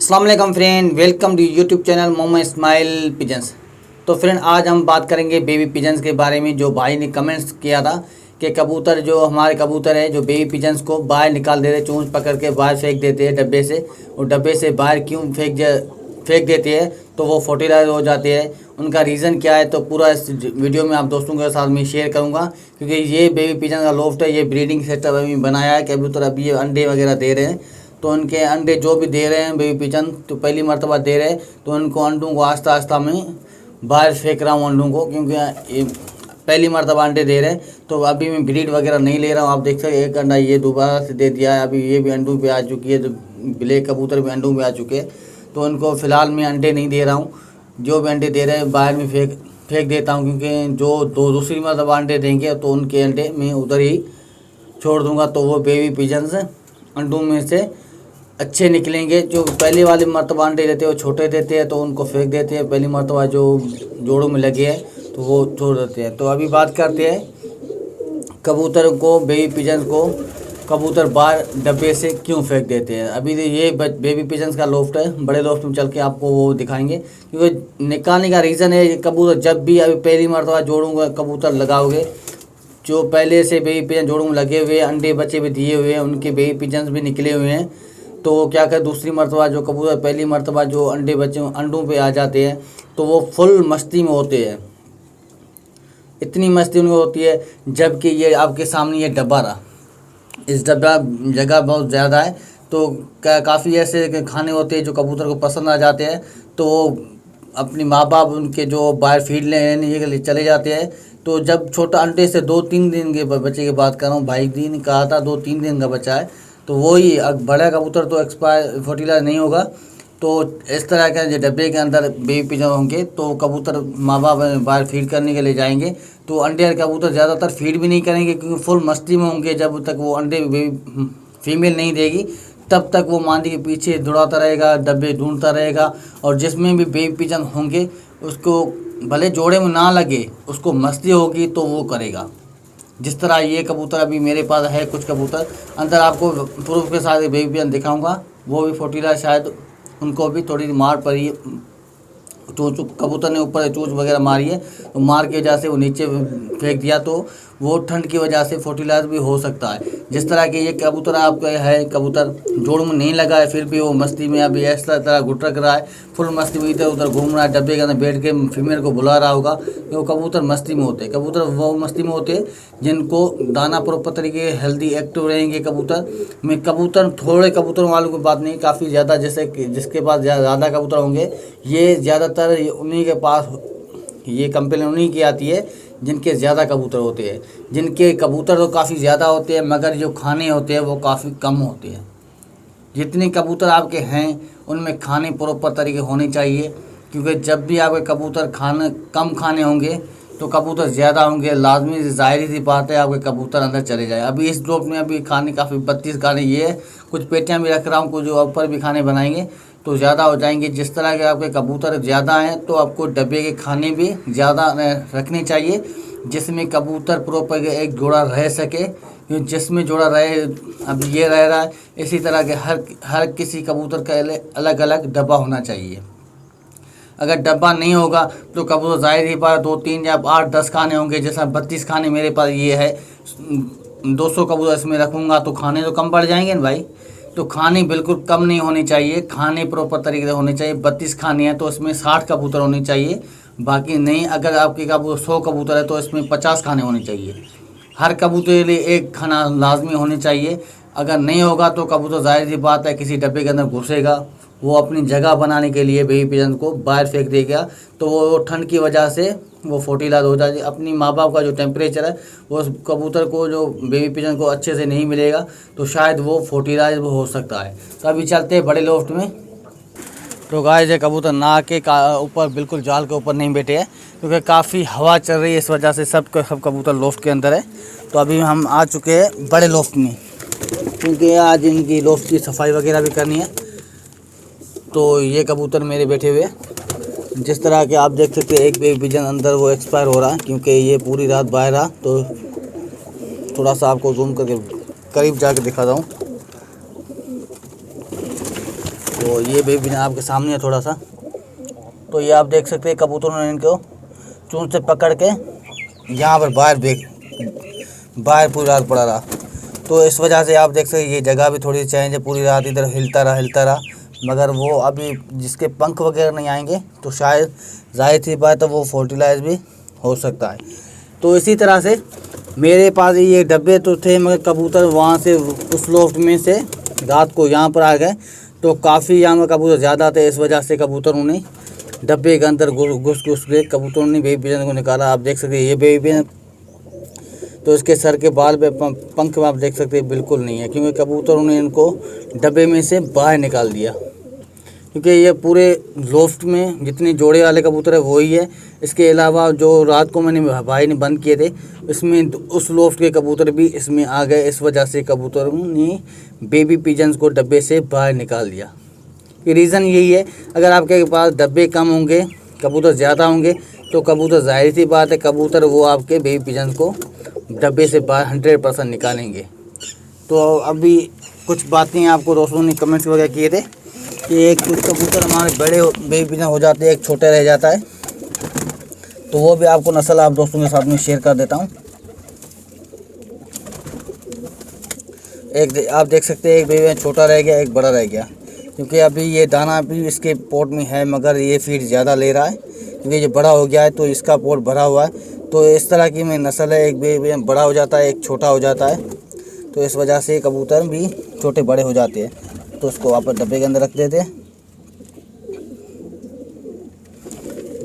अस्सलाम वालेकुम friend, welcome to YouTube channel Mohammad Ismail pigeons. तो फ्रेंड आज हम बात करेंगे बेबी पिजन्स के बारे में। जो भाई ने कमेंट्स किया था कि कबूतर जो हमारे कबूतर है जो बेबी पिजन्स को बाहर निकाल दे रहे, चोंच पकड़ के बाहर फेंक देते हैं डब्बे से, और डब्बे से बाहर क्यों फेंक देते हैं तो वो फर्टिलाइज हो जाते हैं। उनका रीज़न क्या है तो पूरा इस वीडियो में आप दोस्तों के साथ में शेयर करूंगा, क्योंकि ये बेबी पिजन का लोफ्ट है, ये ब्रीडिंग सेटअप अभी बनाया है। कबूतर अभी ये अंडे वगैरह दे रहे हैं, तो उनके अंडे जो भी दे रहे हैं बेबी पिजन तो पहली मर्तबा दे रहे हैं, तो उनको अंडों को आस्ता आस्ता में बाहर फेंक रहा हूँ अंडों को, क्योंकि ये पहली मर्तबा अंडे दे रहे हैं। तो अभी मैं ब्रीड वगैरह नहीं ले रहा हूँ। आप देख सकते एक अंडा ये दोबारा से दे दिया है, अभी ये भी अंडों पे आ चुकी है, तो ब्लैक कबूतर भी अंडों पे आ चुके हैं। तो उनको फ़िलहाल मैं अंडे नहीं दे रहा हूँ, जो भी अंडे दे रहे हैं बाहर में फेंक देता हूँ, क्योंकि जो दूसरी मर्तबा अंडे देंगे तो उनके अंडे मैं उधर ही छोड़ दूँगा, तो वो बेबी पिजन्स अंडों में से अच्छे निकलेंगे। जो पहली वाली मर्तबा अंडे देते हैं वो छोटे देते हैं, तो उनको फेंक देते हैं। पहली मर्तबा जो जोड़ों में लगे हैं तो वो छोड़ देते हैं। तो अभी बात करते हैं कबूतर को, बेबी पिजन्स को कबूतर बाहर डब्बे से क्यों फेंक देते हैं। अभी तो ये बेबी पिजन्स का लोफ्ट है, बड़े लोफ्ट में चल के आपको वो दिखाएंगे। क्योंकि निकालने का रीज़न है, कबूतर जब भी अभी पहली मर्तबा जोड़ों का कबूतर लगाओगे, जो पहले से बेबी पिजन जोड़ों में लगे हुए अंडे बच्चे भी दिए हुए हैं, उनके बेबी पिजन्स भी निकले हुए हैं, तो वो क्या कर दूसरी मर्तबा जो कबूतर पहली मर्तबा जो अंडे बच्चे अंडों पे आ जाते हैं, तो वो फुल मस्ती में होते हैं। इतनी मस्ती उनमें होती है, जबकि ये आपके सामने ये डब्बा रहा, इस डब्बा जगह बहुत ज़्यादा है, तो काफ़ी ऐसे खाने होते हैं जो कबूतर को पसंद आ जाते हैं, तो वो अपनी माँ बाप उनके जो बाहर फीड लेने के लिए चले जाते हैं। तो जब छोटा अंडे से 2-3 दिन के बच्चे की बात कर रहा हूँ, भाई दिन कहा था 2-3 दिन का बच्चा है, तो वही बड़ा कबूतर तो एक्सपायर फर्टिलाइज नहीं होगा। तो इस तरह के जो डब्बे के अंदर बेबी पिजन होंगे, तो कबूतर माँ बाप बाहर फीड करने के लिए जाएंगे, तो अंडे कबूतर ज़्यादातर फीड भी नहीं करेंगे, क्योंकि फुल मस्ती में होंगे। जब तक वो अंडे बेबी फीमेल नहीं देगी तब तक वो मादी के पीछे दौड़ाता रहेगा, डब्बे ढूंढता रहेगा, और जिसमें भी बेबी पिजन होंगे उसको भले जोड़े में ना लगे, उसको मस्ती होगी तो वो करेगा। जिस तरह ये कबूतर अभी मेरे पास है, कुछ कबूतर अंदर आपको प्रूफ के साथ बेबी पिजन दिखाऊंगा, वो भी फोर्टिला शायद उनको भी थोड़ी मार पड़ी, चोंच कबूतर ने ऊपर चोंच वगैरह मारी है, तो मार की वजह से वो नीचे फेंक दिया, तो वो ठंड की वजह से फर्टिलाइज भी हो सकता है। जिस तरह के ये कबूतर आपका है, कबूतर जोड़ में नहीं लगा है, फिर भी वो मस्ती में अभी इस तरह गुटक रहा है, फुल मस्ती में इधर उधर घूम रहा है, डब्बे के अंदर बैठ के फीमेल को बुला रहा होगा। वो कबूतर मस्ती में होते हैं, कबूतर वो मस्ती में होते हैं जिनको दाना प्रॉपर तरीके हेल्दी एक्टिव रहेंगे। कबूतर थोड़े कबूतरों वालों की बात नहीं, काफ़ी ज़्यादा, जैसे कि जिसके पास ज़्यादा कबूतर होंगे, ये ज़्यादातर उन्हीं के पास ये कंप्लेन उन्हीं की आती है जिनके ज़्यादा कबूतर होते हैं। जिनके कबूतर तो काफ़ी ज़्यादा होते हैं, मगर जो खाने होते हैं वो काफ़ी कम होते हैं। जितने कबूतर आपके हैं उनमें खाने प्रॉपर तरीके होने चाहिए, क्योंकि जब भी आपके कबूतर कम खाने होंगे तो कबूतर ज़्यादा होंगे, लाजमी ज़ाहिर सी बात है आपके कबूतर अंदर चले जाए। अभी इस ड्रॉप में अभी खाने काफ़ी 32 खाने ये है, कुछ पेटियाँ भी रख रहा हूँ, कुछ जो ऊपर भी खाने बनाएंगे तो ज़्यादा हो जाएंगे। जिस तरह के आपके कबूतर ज़्यादा हैं तो आपको डब्बे के खाने भी ज़्यादा रखने चाहिए, जिसमें कबूतर प्रॉपर एक जोड़ा रह सके। जिसमें जोड़ा रहे, अब ये रह रहा है, इसी तरह के हर किसी कबूतर का अलग अलग डब्बा होना चाहिए। अगर डब्बा नहीं होगा तो कबूतर ज़ाहिर ही बात 2-3 या 8-10 खाने होंगे। जैसा 32 खाने मेरे पास ये है, 200 कबूतर इसमें रखूँगा तो खाने तो कम पड़ जाएंगे ना भाई। तो खाने बिल्कुल कम नहीं होने चाहिए, खाने प्रॉपर तरीके से होने चाहिए। 32 खाने हैं तो इसमें 60 कबूतर होने चाहिए, बाकी नहीं। अगर आपके कबूतर 100 कबूतर है तो इसमें 50 खाने होने चाहिए। हर कबूतर के लिए एक खाना लाजमी होने चाहिए। अगर नहीं होगा तो कबूतर ज़ाहिर सी बात है किसी डब्बे के अंदर घुसेगा, वो अपनी जगह बनाने के लिए बेबी पिजन को बाहर फेंक देगा, तो वो ठंड की वजह से वो फर्टिलाइज हो जाए। अपनी माँ बाप का जो टेम्परेचर है वो उस कबूतर को, जो बेबी पिजन को अच्छे से नहीं मिलेगा, तो शायद वो फर्टिलाइज हो सकता है। तो अभी चलते हैं बड़े लोफ्ट में। तो गाइस ये कबूतर ना के ऊपर बिल्कुल जाल के ऊपर नहीं बैठे हैं, क्योंकि काफ़ी हवा चल रही है, इस वजह से सब कबूतर लोफ्ट के अंदर है। तो अभी हम आ चुके हैं बड़े लोफ्ट में, क्योंकि आज इनकी लोफ्ट की सफाई वगैरह भी करनी है। तो ये कबूतर मेरे बैठे हुए, जिस तरह के आप देख सकते हैं एक बेबी पिजन अंदर वो एक्सपायर हो रहा है, क्योंकि ये पूरी रात बाहर रहा। तो थोड़ा सा आपको जूम करके करीब जाके दिखा दूँ। तो तो ये बेबी पिजन आपके सामने है थोड़ा सा। तो ये आप देख सकते हैं कबूतरों ने इनको चूंच से पकड़ के यहाँ पर बाहर पूरी रात पड़ा रहा। तो इस वजह से आप देख सकते हैं ये जगह भी थोड़ी चेंज है, पूरी रात इधर हिलता रहा। मगर वो अभी जिसके पंख वगैरह नहीं आएंगे तो शायद जाहिर सी बात है वो फर्टिलाइज भी हो सकता है। तो इसी तरह से मेरे पास ये डब्बे तो थे, मगर कबूतर वहाँ से उस लोफ्ट में से रात को यहाँ पर आ गए। तो काफ़ी यहाँ में कबूतर ज़्यादा थे, इस वजह से कबूतरों ने डब्बे के अंदर घुस के कबूतरों ने बेबी पिजन को निकाला। आप देख सकते हैं ये बेबी पिजन, तो इसके सर के बाल पे पंख में आप देख सकते हैं बिल्कुल नहीं है, क्योंकि कबूतरों ने इनको डब्बे में से बाहर निकाल दिया। क्योंकि ये पूरे लोफ्ट में जितने जोड़े वाले कबूतर है वही है। इसके अलावा जो रात को मैंने भाई ने बंद किए थे इसमें उस लोफ्ट के कबूतर भी इसमें आ गए। इस वजह से कबूतरों ने बेबी पिजन्स को डब्बे से बाहर निकाल दिया। ये रीज़न यही है। अगर आपके पास डब्बे कम होंगे, कबूतर ज़्यादा होंगे, तो कबूतर जाहिर सी बात है कबूतर वो आपके बेबी पिजन्स को डब्बे से बाहर 100% निकालेंगे। तो अभी कुछ बातें आपको दोस्तों ने कमेंट्स वगैरह किए थे कि एक कुछ कबूतर हमारे बड़े बेबी पिजन हो जाते हैं, एक छोटे रह जाता है। तो वो भी आपको नस्ल आप दोस्तों के साथ में शेयर कर देता हूँ। एक आप देख सकते हैं एक बेबी छोटा रह गया, एक बड़ा रह गया। क्योंकि अभी ये दाना भी इसके पोट में है, मगर ये फीड ज़्यादा ले रहा है क्योंकि ये बड़ा हो गया है तो इसका पोट भरा हुआ है। तो इस तरह की में नस्ल है, एक बेबी बड़ा हो जाता है, एक छोटा हो जाता है। तो इस वजह से कबूतर भी छोटे बड़े हो जाते हैं। तो उसको वापस डब्बे के अंदर रख देते हैं।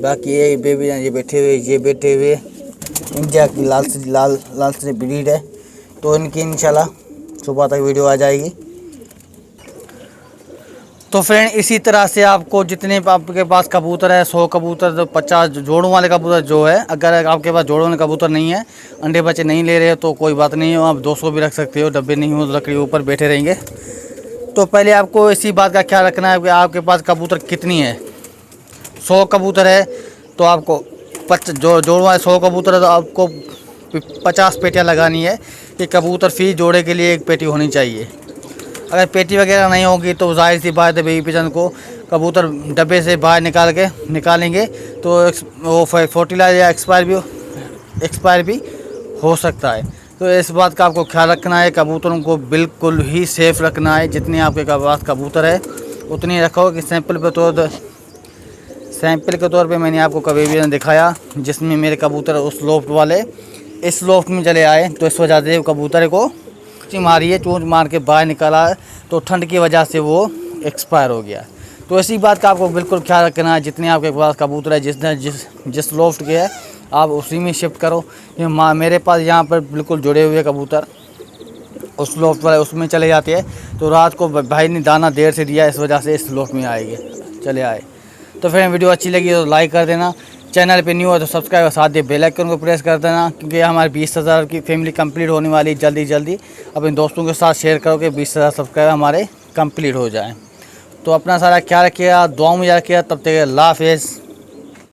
बाकी ये बेबी ये बैठे हुए इंडिया की लाल से ब्रीड है। तो इनकी इंशाल्लाह सुबह तक वीडियो आ जाएगी। तो फ्रेंड इसी तरह से आपको जितने आपके पास कबूतर है 100 कबूतर, तो 50 जोड़ों वाले कबूतर जो है, अगर आपके पास जोड़ों वाले कबूतर नहीं है, अंडे बच्चे नहीं ले रहे हो तो कोई बात नहीं हो, आप 200 भी रख सकते हो। डब्बे नहीं हो तो लकड़ी ऊपर बैठे रहेंगे। तो पहले आपको इसी बात का ख्याल रखना है कि आपके पास कबूतर कितनी है। 100 कबूतर है तो आपको जोड़ों वाले 100 कबूतर है तो आपको 50 पेटियाँ लगानी है कि कबूतर फी जोड़े के लिए एक पेटी होनी चाहिए। अगर पेटी वगैरह नहीं होगी तो जाहिर सी बात है बेबी पिजन को कबूतर डब्बे से बाहर निकालेंगे तो वो फर्टिलाइज या एक्सपायर भी हो सकता है। तो इस बात का आपको ख्याल रखना है। कबूतरों को बिल्कुल ही सेफ़ रखना है। जितने आपके पास कबूतर है उतनी रखो। कि सैंपल के तौर पे मैंने आपको कभी भी दिखाया जिसमें मेरे कबूतर उस लोफ्ट वाले इस लोफ्ट में चले आए, तो इस वजह से कबूतर को चूंच मार के बाहर निकाला है, तो ठंड की वजह से वो एक्सपायर हो गया। तो इसी बात का आपको बिल्कुल ख्याल रखना है। जितने आपके पास कबूतर है जिस लोफ्ट के है आप उसी में शिफ्ट करो। कि मेरे पास यहाँ पर बिल्कुल जुड़े हुए कबूतर उस लोफ्ट वाले उसमें चले जाते हैं। तो रात को भाई ने दाना देर से दिया, इस वजह से इस लोफ्ट में चले आए। तो फिर वीडियो अच्छी लगी तो लाइक कर देना, चैनल पे न्यू हो तो सब्सक्राइब और साथ ही बेल आइकन को प्रेस कर देना, क्योंकि हमारी 20,000 की फैमिली कंप्लीट होने वाली जल्दी। अपने दोस्तों के साथ शेयर करो कि 20,000 सब्सक्राइबर हमारे कंप्लीट हो जाएं। तो अपना सारा ख्याल रखिएगा, दुआओं में याद रखिएगा। तब तक अल्लाह हाफ़िज़।